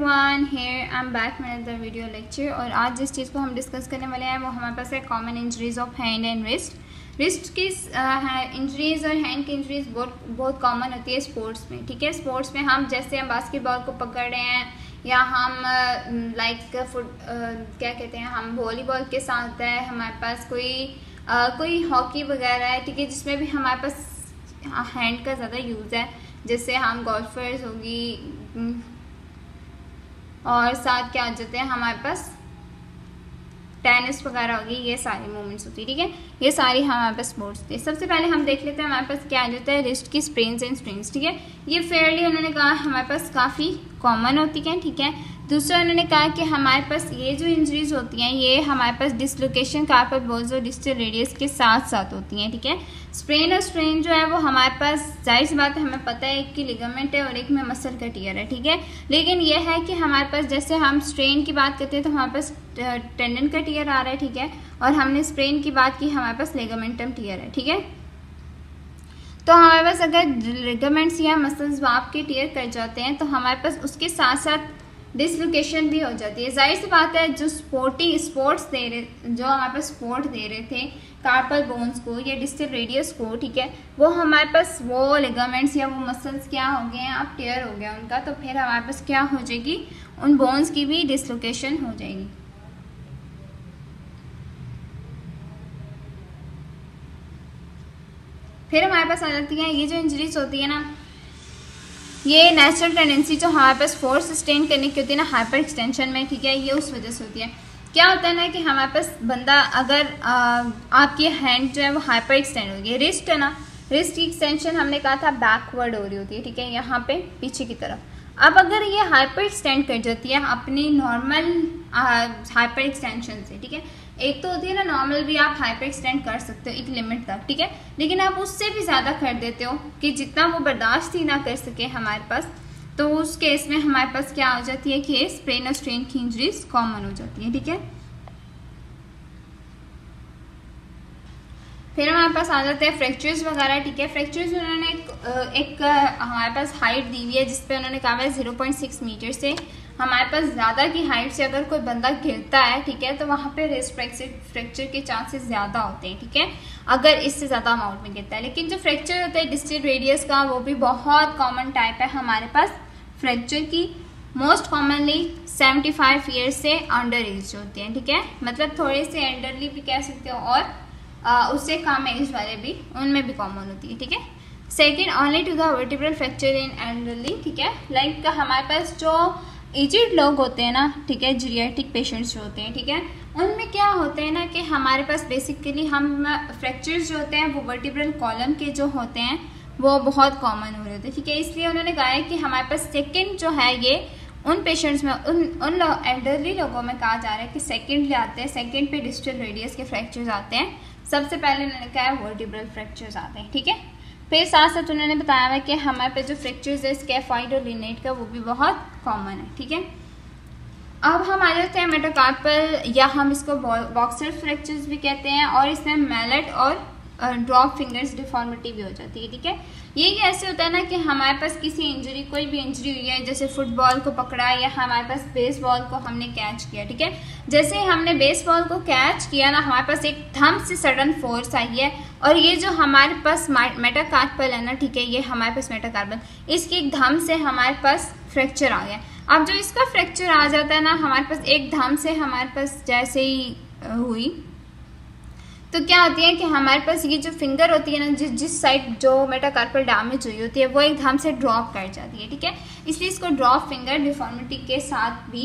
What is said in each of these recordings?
Everyone, here I am back with another video lecture. और आज जिस चीज़ को हम डिस्कस करने वाले हैं वो हमारे पास है common injuries of hand and wrist. Wrist की इंजरीज और हैंड की इंजरीज बहुत कॉमन होती है स्पोर्ट्स में। ठीक है, स्पोर्ट्स में हम जैसे हम बास्केटबॉल को पकड़ रहे हैं या हम क्या कहते हैं, हम वॉलीबॉल के साथ है, हमारे पास कोई हॉकी वगैरह है, ठीक है, जिसमें भी हमारे पास हैंड का ज़्यादा यूज़ है। जैसे हम गोल्फर्स होगी और साथ क्या हो जाते हैं हमारे पास टेनिस वगैरह होगी, ये सारी मूवमेंट्स होती है। ठीक है, ये सारी हमारे पास स्पोर्ट्स थे। सबसे पहले हम देख लेते हैं हमारे पास क्या आ जाता है, रिस्ट की स्प्रेन्स एंड स्ट्रेन्स। ठीक है, ये फेयरली उन्होंने कहा हमारे पास काफ़ी कॉमन होती है। ठीक है, दूसरा उन्होंने कहा कि हमारे पास ये जो इंजरीज होती हैं ये हमारे पास डिसलोकेशन कार्पल बोन्स और डिस्टल रेडियस के साथ साथ होती हैं। ठीक है, स्प्रेन और स्ट्रेन जो है वो हमारे पास जाहिर सी बात है, हमें पता है एक की लिगामेंट है और एक में मसल का टियर है। ठीक है, लेकिन यह है कि हमारे पास जैसे हम स्ट्रेन की बात करते हैं तो हमारे पास टेंडन का टियर आ रहा है। ठीक है, और हमने स्प्रेन की बात की, हमारे पास लिगामेंटम टियर है। ठीक है, तो हमारे पास अगर लिगामेंट्स या मसल्स वाप के टियर कर जाते हैं तो हमारे पास उसके साथ साथ डिसलोकेशन भी हो जाती है। जाहिर सी बात है, जो जो हमारे पास सपोर्ट दे रहे थे कार्पल बोन्स को या डिस्टल रेडियस को, ठीक है, वो हमारे पास वो लिगामेंट्स या वो मसल्स क्या हो गए हैं, अब टेयर हो गया उनका, तो फिर हमारे पास क्या हो जाएगी, उन बोन्स की भी डिसलोकेशन हो जाएगी। फिर हमारे पास आ जाती है ये जो इंजरीज होती है ना, ये नेचुरल टेंडेंसी जो हमारे पास फोर्स सस्टेन करने की होती है ना हाइपर एक्सटेंशन में, ठीक है, ये उस वजह से होती है। क्या होता है ना कि हमारे पास बंदा अगर आपकी हैंड जो है वो हाइपर एक्सटेंड हो गई, रिस्ट है ना, रिस्ट की एक्सटेंशन हमने कहा था बैकवर्ड हो रही होती है। ठीक है, यहाँ पे पीछे की तरफ। अब अगर ये हाइपर एक्सटेंड कर जाती है अपनी नॉर्मल हाइपर एक्सटेंशन से, ठीक है, एक तो होती है ना नॉर्मल भी आप हाइपर एक्सटेंड कर सकते हो एक लिमिट तक, ठीक है, लेकिन आप उससे भी ज़्यादा कर देते हो कि जितना वो बर्दाश्त ही ना कर सके हमारे पास, तो उस केस में हमारे पास क्या हो जाती है कि स्प्रेन और स्ट्रेन की इंजरीज कॉमन हो जाती है। ठीक है, फिर हमारे पास आ जाते हैं फ्रैक्चर्स वगैरह। ठीक है, फ्रैक्चर्स उन्होंने एक हमारे पास हाइट दी हुई है जिसपे उन्होंने कहा है 0.6 मीटर से हमारे पास ज़्यादा की हाइट से अगर कोई बंदा गिरता है, ठीक है, तो वहाँ पे रिस्ट फ्रैक्चर के चांसेस ज़्यादा होते हैं। ठीक है, अगर इससे ज़्यादा अमाउंट में गिरता है। लेकिन जो फ्रैक्चर होता है डिस्टल रेडियस का, वो भी बहुत कॉमन टाइप है हमारे पास फ्रैक्चर की। मोस्ट कॉमनली 75 ईयर्स से अंडर एज होती हैं। ठीक है, मतलब थोड़े से एल्डरली भी कह सकते हो और उससे कम एज वाले भी, उनमें भी कॉमन होती है। ठीक है, second only to the vertebral fracture in elderly. ठीक है, लाइक हमारे पास जो एजिड लोग होते हैं ना, ठीक है, जीरियाट्रिक पेशेंट्स जो होते हैं, ठीक है, उनमें क्या होते हैं ना कि हमारे पास बेसिकली हम फ्रैक्चर्स जो होते हैं वो वर्टिब्रल कॉलम के जो होते हैं वो बहुत कॉमन हो रहे होते हैं। ठीक है, इसलिए उन्होंने कहा है कि हमारे पास सेकेंड जो है ये उन पेशेंट्स में उन एल्डरली लोगों में कहा जा रहा है कि सेकेंड ले आते हैं, सेकेंड पे डिस्टल रेडियस के फ्रैक्चर्स आते हैं, सबसे पहले उन्होंने कहा है वर्टिब्रल फ्रैक्चर्स आते हैं। ठीक है, फिर साथ साथ उन्होंने बताया है कि हमारे पे जो फ्रैक्चर्स है स्कैफॉइड और लिनेट का, वो भी बहुत कॉमन है। ठीक है, अब हम आ जाते हैं मेटाकार्पल या हम इसको बॉक्सर फ्रैक्चर्स भी कहते हैं, और इसमें मैलेट और ड्रॉप फिंगर्स डिफॉर्मिटी भी हो जाती है। ठीक है, ये ऐसे होता है ना कि हमारे पास किसी इंजरी, कोई भी इंजरी हुई है, जैसे फुटबॉल को पकड़ा या हमारे पास बेसबॉल को हमने कैच किया। ठीक है, जैसे हमने बेसबॉल को कैच किया ना, हमारे पास एक थंब से सडन फोर्स आई है और ये जो हमारे पास मेटाकार्पल है ना, ठीक है, ये हमारे पास मेटाकार्पल, इसकी एक धम से हमारे पास फ्रैक्चर आ गया। अब जो इसका फ्रैक्चर आ जाता है ना हमारे पास एक धम से हमारे पास जैसे ही हुई, तो क्या होती है कि हमारे पास ये जो फिंगर होती है ना, जिस साइड जो मेटाकार्पल डैमेज हुई होती है वो एकदम से ड्रॉप कर जाती है। ठीक है, इसलिए इसको ड्रॉप फिंगर डिफॉर्मिटी के साथ भी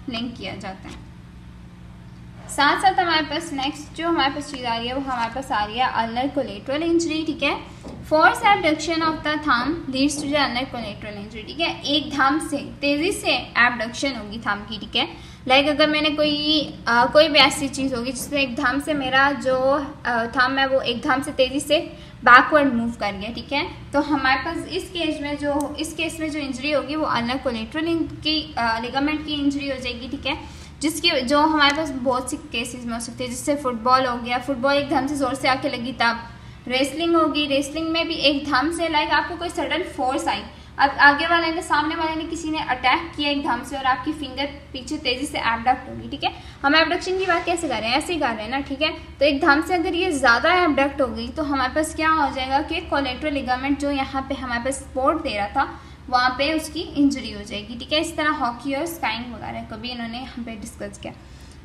लिंक किया जाता है। साथ साथ हमारे पास नेक्स्ट जो हमारे पास चीज़ आ रही है वो हमारे पास आ रही है अल्नर कोलेटरल इंजरी। ठीक है, force abduction of the thumb leads to the ulnar collateral injury. ठीक है, एक थंब से तेज़ी से एबडक्शन होगी थंब की। ठीक है, लाइक अगर मैंने कोई भी ऐसी चीज़ होगी जिससे एक धम से मेरा जो थंब है वो एक धम से तेज़ी से बैकवर्ड मूव कर गया। ठीक है, तो हमारे पास इस केस में जो इंजरी होगी वो अल्नर कोलेटरल की लिगामेंट की इंजरी हो जाएगी। ठीक है, जिसकी जो हमारे पास बहुत सी केसेस में हो सकती है, जिससे फुटबॉल हो गया, फुटबॉल एक धम से जोर से आके लगी, तब रेसलिंग होगी, रेसलिंग में भी एक धम से लाइक आपको कोई सडन फोर्स आई अब आगे वाले ने, सामने वाले ने, किसी ने अटैक किया एकदम से और आपकी फिंगर पीछे तेजी से एबडक्ट होगी, ठीक है। हम एबडक्शन की बात कैसे कर रहे हैं, ऐसे ही कर रहे हैं ना, ठीक है। तो एकदम से अगर ये ज़्यादा एबडक्ट हो गई तो हमारे पास क्या हो जाएगा कि कोलेटरल लिगामेंट जो यहाँ पे हमारे पास सपोर्ट दे रहा था वहाँ पे उसकी इंजरी हो जाएगी, ठीक है। इस तरह हॉकी और स्काइंग वगैरह को भी इन्होंने यहाँ पे डिस्कस किया।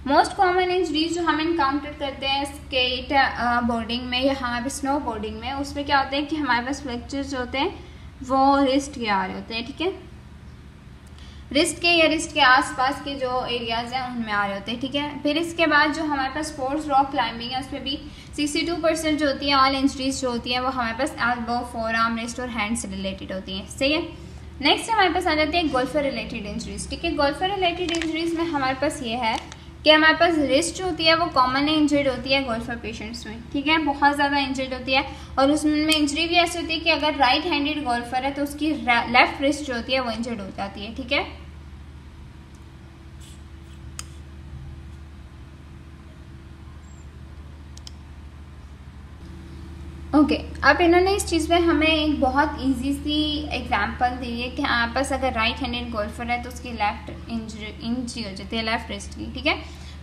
मोस्ट कॉमन इंजरीज जो हम इनकाउंटर करते हैं स्केट बोर्डिंग में या हमारे स्नो बोर्डिंग में, उसमें क्या होते हैं कि हमारे पास फ्रैक्चर्स जो होते हैं वो रिस्ट के आ रहे होते हैं, ठीक है। रिस्ट के या रिस्ट के आसपास के जो एरियाज हैं उनमें आ रहे होते हैं, ठीक है। फिर इसके बाद जो हमारे पास स्पोर्ट्स रॉक क्लाइंबिंग है उसमें भी 62% जो होती है ऑल इंजरीज जो होती है वो हमारे पास एल्बो, फोर आर्म, रिस्ट और हैंड से रिलेटेड होती हैं, सही है। नेक्स्ट हमारे पास आ जाती है गोल्फर रिलेटेड इंजरीज, ठीक है। गोल्फर रिलेटेड इंजरीज में हमारे पास ये है कि हमारे पास रिस्ट जो होती है वो कॉमनली इंजर्ड होती है गोल्फर पेशेंट्स में, ठीक है, बहुत ज़्यादा इंजर्ड होती है। और उसमें इंजरी भी ऐसी होती है कि अगर राइट हैंडेड गोल्फर है तो उसकी लेफ्ट रिस्ट जो होती है वो इंजर्ड हो जाती है, ठीक है। ओके, अब इन्होंने इस चीज़ में हमें एक बहुत इजी सी एग्जांपल दी है कि हमारे पास अगर राइट हैंडेड गोल्फर है तो उसकी लेफ्ट इंजरी हो जाती है लेफ्ट रिस्ट की, ठीक है।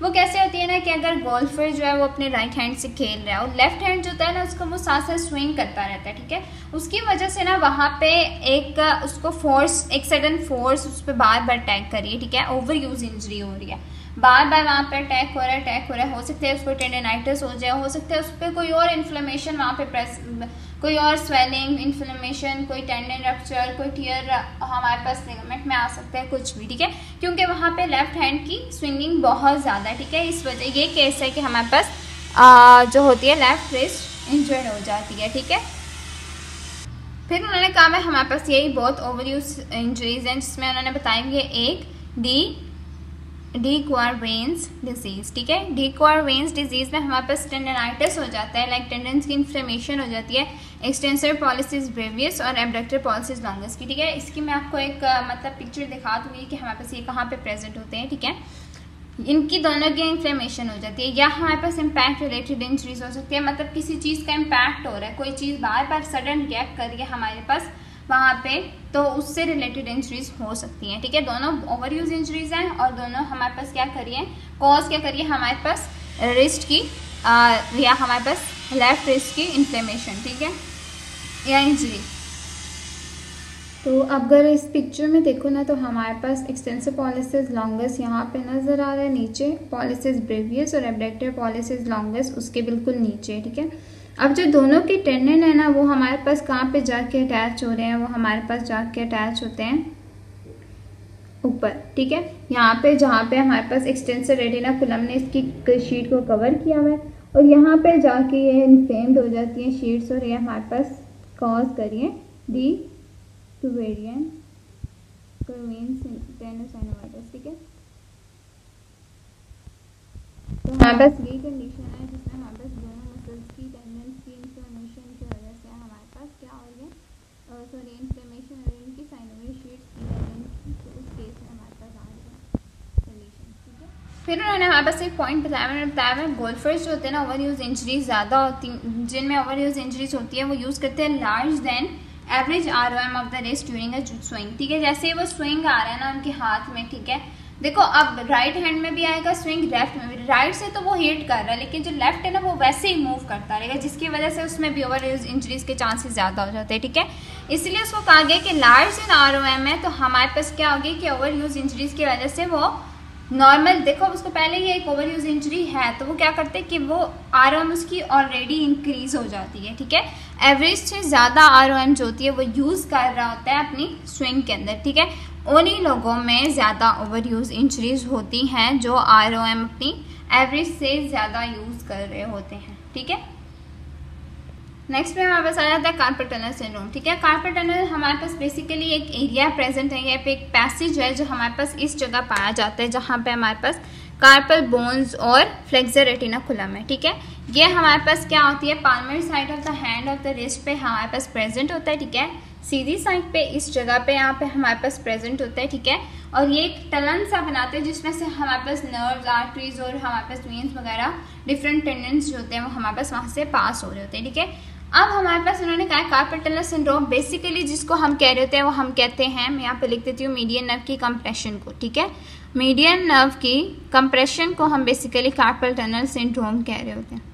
वो कैसे होती है ना कि अगर गोल्फर जो है वो अपने राइट हैंड से खेल रहा है और लेफ्ट हैंड जो होता है ना उसको वो साथ साथ स्विंग करता रहता है, ठीक है। उसकी वजह से ना वहाँ पे एक उसको फोर्स, एक सडन फोर्स उस पर बार बार अटैक करी है, ठीक है। ओवर यूज इंजरी हो रही है, बार बार वहाँ पे अटैक हो रहा है, हो सकता है उसको टेंडनाइटिस हो जाए, हो सकता है उस पर कोई और इन्फ्लेमेशन वहाँ पे कोई और स्वेलिंग, इन्फ्लेमेशन, कोई टेंडन रप्चर, कोई टियर हमारे पास लिगामेंट में आ सकता है, कुछ भी, ठीक है। क्योंकि वहाँ पे लेफ्ट हैंड की स्विंगिंग बहुत ज़्यादा है, ठीक है। इस वजह ये केस है कि हमारे पास जो होती है लेफ्ट रिस्ट इंजर्ड हो जाती है, ठीक है। फिर उन्होंने कहा है हमारे पास यही बहुत ओवर यूज इंजरीज हैं जिसमें उन्होंने बताएंगे एक डी क्वारवेन्स डिजीज़, ठीक है। डी क्वारवेन्स डिजीज़ में हमारे पास टेंडनाइटिस हो जाता है, लाइक टेंडन्स की इन्फ्लेमेशन हो जाती है, एक्सटेंसर पॉलिसिस ब्रेवियस और एब्डक्टर पॉलिसिस लॉन्गस की, ठीक है। इसकी मैं आपको एक मतलब पिक्चर दिखा दूँगी कि हमारे पास ये कहाँ पे प्रेजेंट होते हैं, ठीक है। इनकी दोनों की इन्फ्लेमेशन हो जाती है या हमारे पास इम्पैक्ट रिलेटेड इंजरीज हो सकती है, मतलब किसी चीज़ का इम्पैक्ट हो रहा है, कोई चीज़ बार बार सडन रिएक्ट कर रही है हमारे पास वहाँ पे, तो उससे रिलेटेड इंजरीज हो सकती हैं, ठीक है। दोनों ओवर यूज इंजरीज हैं और दोनों हमारे पास क्या करिए, कॉज क्या करिए हमारे पास रिस्ट की या हमारे पास लेफ्ट रिस्ट की इन्फ्लेमेशन, ठीक है, या इंजरी। तो अगर इस पिक्चर में देखो ना तो हमारे पास एक्सटेंसिव पॉलिसिस लॉन्गस यहाँ पे नज़र आ रहा है, नीचे पॉलिसिस ब्रेवियस और एब्डक्टर पॉलिसिस लॉन्गस उसके बिल्कुल नीचे, ठीक है। अब जो दोनों के टेंडन है ना वो हमारे पास कहाँ पे जाके अटैच हो रहे हैं, वो हमारे पास जाके अटैच होते हैं ऊपर, ठीक है, यहाँ पे जहाँ पे हमारे पास एक्सटेंसर रेटिनाकुलम ने इसकी शीट को कवर किया हुआ है और यहाँ पे जाके ये इन्फ्लेम्ड हो जाती हैं शीट्स और ये हमारे पास कॉज करिए डी टू वेरिएंट टेनोसाइनोवाइटिस, ठीक है। तो हमारे पास यही कंडीशन है जिसमें हमारे पास दोनों मसल्स की टेंडेंस की इन्फ्लेमेशन की वजह से हमारे पास क्या हो रही है, सॉरी इन्फ्लेमेशन और इनकी साइनोवियल शीट्स की, तो उस केस में हमारे पास आ रही है कंडीशन, ठीक है। फिर उन्होंने हमारे पास एक पॉइंट बताया है गोल्फर्स जो होते हैं ना ओवर यूज इंजरीज ज़्यादा होती, जिनमें ओवर यूज इंजरीज होती है वो यूज़ करते हैं large than average ROM of the wrist during a swing, ठीक है। जैसे वो स्विंग आ रहा है ना उनके हाथ में, ठीक है, देखो अब राइट हैंड में भी आएगा स्विंग, लेफ्ट में भी, राइट से तो वो हिट कर रहा है लेकिन जो लेफ्ट है ना वो वैसे ही मूव करता रहेगा, जिसकी वजह से उसमें भी ओवर यूज इंजरीज के चांसेस ज़्यादा हो जाते हैं, ठीक है। इसलिए उसको कहा गया कि लार्ज इन ROM है तो हमारे पास क्या होगी कि ओवर यूज इंजरीज की वजह से वो नॉर्मल, देखो उसको पहले ही एक ओवर यूज इंजरी है तो वो क्या करते हैं कि वो ROM उसकी ऑलरेडी इंक्रीज हो जाती है, ठीक है। एवरेज से ज़्यादा ROM जो होती है वो यूज़ कर रहा होता है अपनी स्विंग के अंदर, ठीक है। उन्हीं लोगों में ज़्यादा ओवर यूज इंजरीज होती हैं जो ROM अपनी एवरेज से ज़्यादा यूज़ कर रहे होते हैं, ठीक है। नेक्स्ट में हमारे पास आ जाता है कार्पल टनल सिंड्रोम, ठीक है। कार्पल टनल हमारे पास बेसिकली एक एरिया प्रेजेंट है, यहाँ पे एक पैसेज है जो हमारे पास इस जगह पाया जाता है जहाँ पे हमारे पास कार्पल बोन्स और फ्लेक्सर रेटिनाकुलम है, ठीक है। ये हमारे पास क्या होती है, Palmer side of the hand of the wrist पे हमारे पास प्रेजेंट होता है, ठीक है। सीधी साइड पे इस जगह पे यहाँ पे हमारे पास प्रेजेंट होता है, ठीक है। और ये एक टलन सा बनाते हैं जिसमें से हमारे पास नर्व्स, आर्टरीज और हमारे पास वेन्स वगैरह डिफरेंट टेंडेंस जो होते हैं वो हमारे पास वहाँ से पास हो रहे होते हैं, ठीक है। अब हमारे पास उन्होंने कहा कार्पल टनल सिंड्रोम बेसिकली जिसको हम कह रहे होते हैं वो हम कहते हैं, मैं यहाँ पे लिख देती हूँ, मीडियन नर्व की कंप्रेशन को, ठीक है। मीडियन नर्व की कंप्रेशन को हम बेसिकली कार्पल टनल सिंड्रोम कह रहे होते हैं।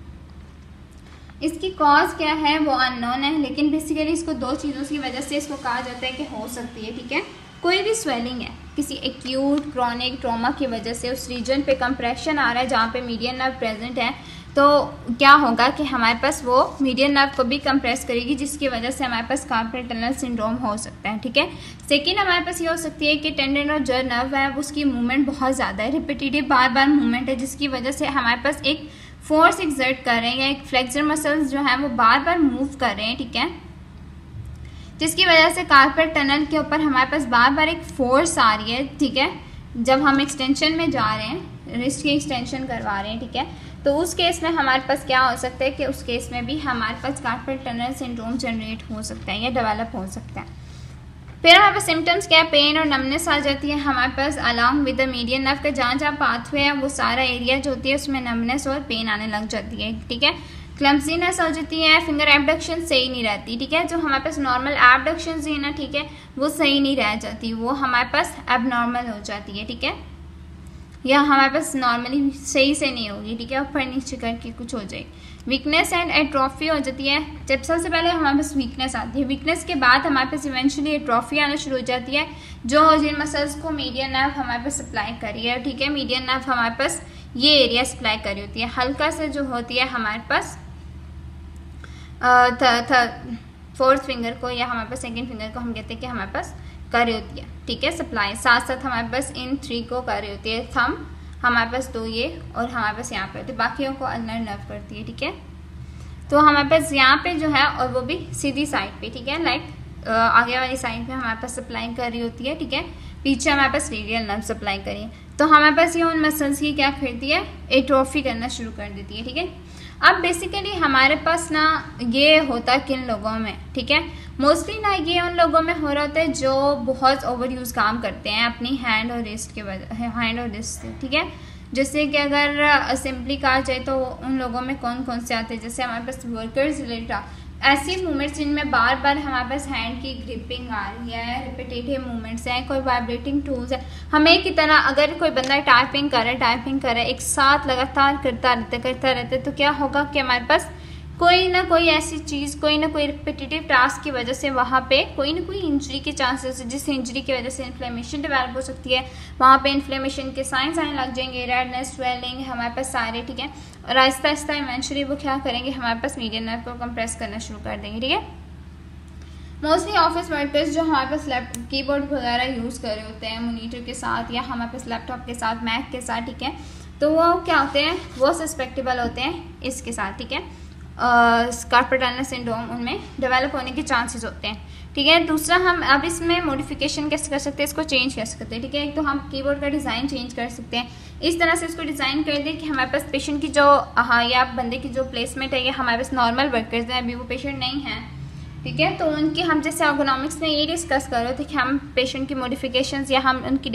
इसकी कॉज क्या है वो अननोन है, लेकिन बेसिकली इसको दो चीज़ों की वजह से इसको कहा जाता है कि हो सकती है, ठीक है। कोई भी स्वेलिंग है किसी एक्यूट क्रॉनिक ट्रॉमा की वजह से उस रीजन पे कंप्रेशन आ रहा है जहाँ पे मीडियन नर्व प्रेजेंट है, तो क्या होगा कि हमारे पास वो मीडियन नर्व को भी कंप्रेस करेगी, जिसकी वजह से हमारे पास कार्पल टनल सिंड्रोम हो सकता है, ठीक है। सेकेंड हमारे पास ये हो सकती है कि टेंडन और जो नर्व है उसकी मूवमेंट बहुत ज़्यादा है, रिपीटेटिव बार बार मूवमेंट है, जिसकी वजह से हमारे पास एक फोर्स एक्सर्ट कर रहे हैं या एक फ्लेक्सर मसल्स जो है वो बार बार मूव कर रहे हैं, ठीक है, जिसकी वजह से कार्पल टनल के ऊपर हमारे पास बार बार एक फोर्स आ रही है, ठीक है। जब हम एक्सटेंशन में जा रहे हैं, रिस्ट की एक्सटेंशन करवा रहे हैं, ठीक है, तो उस केस में हमारे पास क्या हो सकता है कि उस केस में भी हमारे पास कार्पल टनल सिंड्रोम जनरेट हो सकता है या डेवलप हो सकता है। फिर हमारे पास सिम्टम्स क्या है, पेन और नमनेस आ जाती है हमारे पास along with the median nerve का जहाँ जहाँ पाथवे है वो सारा एरिया जो होती है उसमें नमनेस और पेन आने लग जाती है, ठीक है। क्लम्सीनेस हो जाती है, फिंगर एबडक्शन सही नहीं रहती, ठीक है। जो हमारे पास नॉर्मल एबडक्शन है ना, ठीक है, वो सही नहीं रह जाती, वो हमारे पास एबनॉर्मल हो जाती है, ठीक है, या हमारे पास नॉर्मली सही से नहीं होगी, ठीक है, ऊपर नीचे करके कुछ हो जाएगी। वीकनेस एंड एट्रोफी हो जाती है। जब सबसे पहले हमारे पास वीकनेस आती है, वीकनेस के बाद हमारे पास इवेंचुअली एट्रोफी आना शुरू हो जाती है, जो जिन मसल्स को मीडियन नर्व हमारे पास सप्लाई कर रही है, ठीक है, मीडियन नर्व हमारे पास ये एरिया सप्लाई कर रही होती है। हल्का से जो होती है हमारे पास फोर्थ फिंगर को या हमारे पास सेकेंड फिंगर को हम कहते हैं कि हमारे पास कर रही होती है, ठीक है, सप्लाई। साथ साथ हमारे पास इन 3 को कर रही होती है, थंब हमारे पास 2 ये और हमारे पास यहाँ पे होती है, बाकियों को अल्नर नर्व करती है, ठीक है। तो हमारे पास यहाँ पे जो है और वो भी सीधी साइड पे, ठीक है, लाइक आगे वाली साइड पे हमारे पास सप्लाई कर रही होती है, ठीक है, पीछे हमारे पास रेडियल नर्व सप्लाई करिए, तो हमारे पास ये उन मसल्स की क्या करती है, एट्रोफी करना शुरू कर देती है, ठीक है। अब बेसिकली हमारे पास ना ये होता किन लोगों में, ठीक है, मोस्टली ना ये उन लोगों में हो रहा होता है जो बहुत ओवर यूज़ काम करते हैं अपनी हैंड और रिस्ट के वजह, हैंड और रिस्ट से, ठीक है। जैसे कि अगर असेंबली कहा जाए तो उन लोगों में कौन कौन से आते हैं, जैसे हमारे पास वर्कर्स रिलेटेड ऐसी मूवमेंट्स जिनमें बार बार हमारे पास हैंड की ग्रिपिंग आ रही है, रिपीटेटिव मूवमेंट्स हैं, कोई वाइब्रेटिंग टूल्स है, हमें की तरह अगर कोई बंदा टाइपिंग कर रहा है एक साथ लगातार करता रहता है तो क्या होगा कि हमारे पास कोई ना कोई ऐसी चीज़, कोई ना कोई रिपीटेटिव टास्क की वजह से वहाँ पे कोई ना कोई इंजरी के चांसेस है, जिस इंजरी की वजह से इन्फ्लेमेशन डेवलप हो सकती है, वहाँ पे इन्फ्लेमेशन के साइंस आने लग जाएंगे, रेडनेस, स्वेलिंग हमारे पास सारे, ठीक है, और आहिस्ता आहिस्ता इवेंचुअली वो क्या करेंगे, हमारे पास मीडियन नर्व को कंप्रेस करना शुरू कर देंगे, ठीक है। मोस्टली ऑफिस वर्कर्स जो हमारे पास लैपटॉप कीबोर्ड वगैरह यूज़ कर रहे होते हैं मॉनिटर के साथ या हमारे पास लैपटॉप के साथ, मैक के साथ, ठीक है, तो वो क्या होते हैं, वो सस्पेक्टेबल होते हैं इसके साथ, ठीक है, कार्पल टनल सिंड्रोम उनमें डेवलप होने के चांसेस होते हैं, ठीक है। दूसरा हम अब इसमें मॉडिफिकेशन कैसे कर सकते हैं, इसको चेंज कर सकते हैं, ठीक है। एक तो हम कीबोर्ड का डिज़ाइन चेंज कर सकते हैं, इस तरह से इसको डिज़ाइन कर दें कि हमारे पास पेशेंट की जो या बंदे की जो प्लेसमेंट है, ये हमारे पास नॉर्मल वर्कर्स हैं, अभी वो पेशेंट नहीं हैं, ठीक है, तो उनकी हम जैसे अर्गोनॉमिक्स में ये डिस्कस कर रहे थे कि हम पेशेंट की मॉडिफिकेशंस या हम उनकी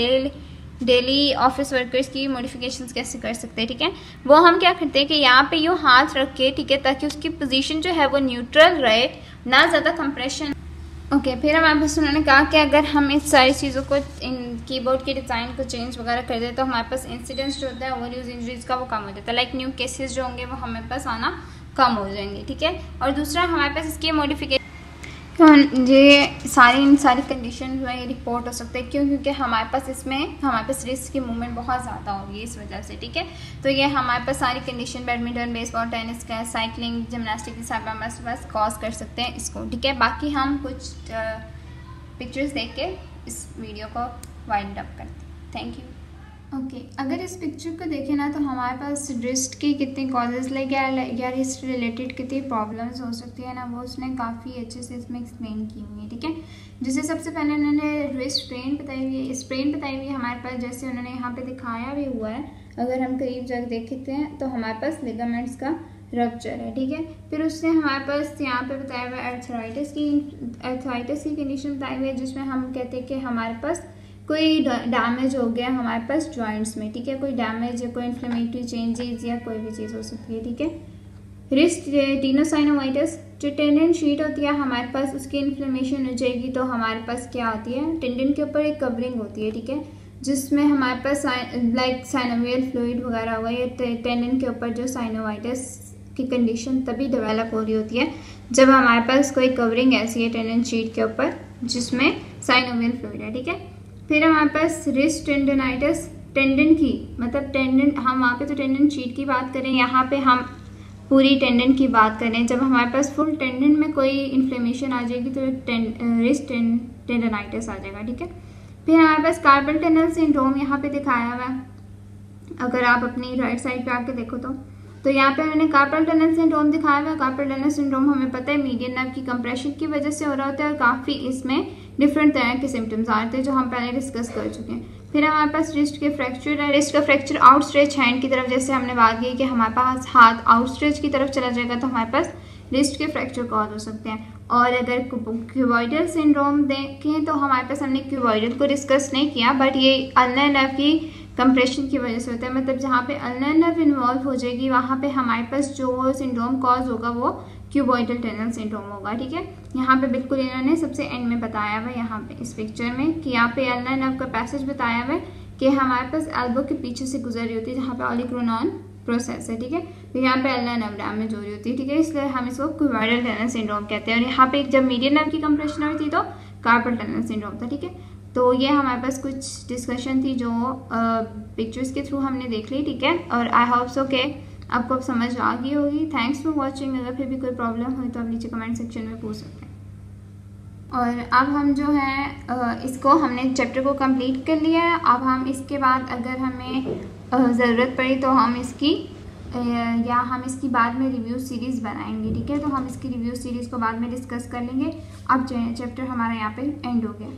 डेली ऑफिस वर्कर्स की मॉडिफिकेशंस कैसे कर सकते हैं, ठीक है। वो हम क्या करते हैं कि यहाँ पे यूँ हाथ रख के, ठीक है, ताकि उसकी पोजीशन जो है वो न्यूट्रल रहे, ना ज़्यादा कंप्रेशन। ओके, फिर हमारे पास उन्होंने कहा कि अगर हम इस सारी चीज़ों को, इन कीबोर्ड के डिज़ाइन को चेंज वगैरह कर दे तो हमारे पास इंसिडेंस जो होता है ओवर यूज इंजरीज का वो कम हो जाता है, लाइक न्यू केसेस जो होंगे वो हमारे पास आना कम हो जाएंगे, ठीक है। और दूसरा हमारे पास इसकी मॉडिफिकेशन, ये इन सारी कंडीशन में ये रिपोर्ट हो सकता है, क्यों, क्योंकि हमारे पास रिस्क की मूवमेंट बहुत ज़्यादा होगी इस वजह से, ठीक है। तो ये हमारे पास सारी कंडीशन बैडमिंटन, बेसबॉल, टेनिस का, साइकिलिंग, जिमनास्टिक के साथ हमारे पास कॉज कर सकते हैं इसको, ठीक है। बाकी हम कुछ पिक्चर्स देख के इस वीडियो को वाइंड अप करते हैं। Thank you. ओके, अगर इस पिक्चर को देखें ना तो हमारे पास रिस्ट की कितनी कॉजेज़ या रिस्ट रिलेटेड कितनी प्रॉब्लम्स हो सकती है ना, वो उसने काफ़ी अच्छे से इसमें एक्सप्लेन की हुई है, ठीक है। जैसे सबसे पहले उन्होंने रिस्ट स्ट्रेन बताई हुई है हमारे पास, जैसे उन्होंने यहाँ पे दिखाया भी हुआ है, अगर हम करीब जाकर देखते हैं तो हमारे पास लिगामेंट्स का रप्चर है, ठीक है। फिर उसने हमारे पास यहाँ पे बताया हुआ है अर्थराइटिस की कंडीशन बताई हुई है, जिसमें हम कहते हैं कि हमारे पास कोई डैमेज हो गया हमारे पास जॉइंट्स में, ठीक है, कोई डैमेज या कोई इन्फ्लेमेटरी चेंजेस या कोई भी चीज़ हो सकती है, ठीक है। रिस्ट टेनोसाइनोवाइटिस, जो टेंडन शीट होती है हमारे पास उसकी इन्फ्लेमेशन हो जाएगी तो हमारे पास क्या होती है, टेंडन के ऊपर एक कवरिंग होती है, ठीक है, जिसमें हमारे पास लाइक साइनोवियल फ्लूइड वगैरह होगा। ये टेंडन के ऊपर जो साइनोवाइटिस की कंडीशन तभी डेवलप हो रही होती है जब हमारे पास कोई कवरिंग ऐसी है टेंडन शीट के ऊपर जिसमें साइनोवियल फ्लूइड है, ठीक है। फिर हमारे पास रिस्ट टेंडनाइटिस, टेंडन की मतलब टेंडन, हम वहाँ पे तो टेंडन शीट की बात करें, यहाँ पे हम पूरी टेंडन की बात करें। जब हमारे पास फुल टेंडन में कोई इन्फ्लेमेशन आ जाएगी तो रिस्ट टेंडनाइटिस आ जाएगा, ठीक है। फिर हमारे पास कार्पल टनल सिंड्रोम यहाँ पे दिखाया हुआ है, अगर आप अपनी राइट साइड पे आके देखो तो यहाँ पे मैंने कार्पल टनल सिंड्रोम दिखाया हुआ है। कार्पल टनल सिंड्रोम हमें पता है मीडियन नर्व की कंप्रेशन की वजह से हो रहा होता है और काफ़ी इसमें डिफरेंट तरह के सिम्टम्स आते हैं जो हम पहले डिस्कस कर चुके हैं। फिर हमारे पास रिस्ट के फ्रैक्चर है। रिस्ट का फ्रैक्चर आउटस्ट्रेच हैंड की तरफ, जैसे हमने बात की कि हमारे पास हाथ आउटस्ट्रेच की तरफ चला जाएगा तो हमारे पास रिस्ट के फ्रैक्चर कॉज हो सकते हैं। और अगर क्यूबॉइडल सिंड्रोम देखें तो हमारे पास हमने क्यूबॉइडल को डिस्कस नहीं किया, बट ये अल्नर नर्व की कंप्रेशन की वजह से होता है। मतलब जहाँ पे अल्नर नर्व इन्वॉल्व हो जाएगी वहाँ पे हमारे पास जो सिंड्रोम कॉज होगा वो क्यूबॉइडल टनल सिंड्रोम होगा, ठीक है। यहाँ पे बिल्कुल इन्होंने सबसे एंड में बताया हुआ है, यहाँ पे इस पिक्चर में कि यहाँ पे अल्नर नर्व का पैसेज बताया हुआ है कि हमारे पास एल्बो के पीछे से गुजर रही होती है जहाँ पे ऑलिक्रोनॉन प्रोसेस है, ठीक है। तो यहाँ पे अल्नर नर्व डैमेज हो रही होती है, ठीक है, इसलिए हम इसको क्यूबॉइडल टनल सिंड्रोम कहते हैं। और यहाँ पे जब मीडियन नर्व की कंप्रेशन हुई थी तो कार्पल टनल सिंड्रोम था, ठीक है। तो ये हमारे पास कुछ डिस्कशन थी जो पिक्चर्स के थ्रू हमने देख ली, ठीक है। और आई होप सो के आपको अब समझ आ गई होगी। Thanks for watching. अगर फिर भी कोई प्रॉब्लम हुई तो आप नीचे कमेंट सेक्शन में पूछ सकते हैं। और अब हम जो है इसको हमने चैप्टर को कंप्लीट कर लिया है। अब हम इसके बाद अगर हमें ज़रूरत पड़ी तो हम इसकी हम इसकी बाद में रिव्यू सीरीज़ बनाएंगे, ठीक है। तो हम इसकी रिव्यू सीरीज़ को बाद में डिस्कस कर लेंगे। अब चैप्टर हमारा यहाँ पे एंड हो गया।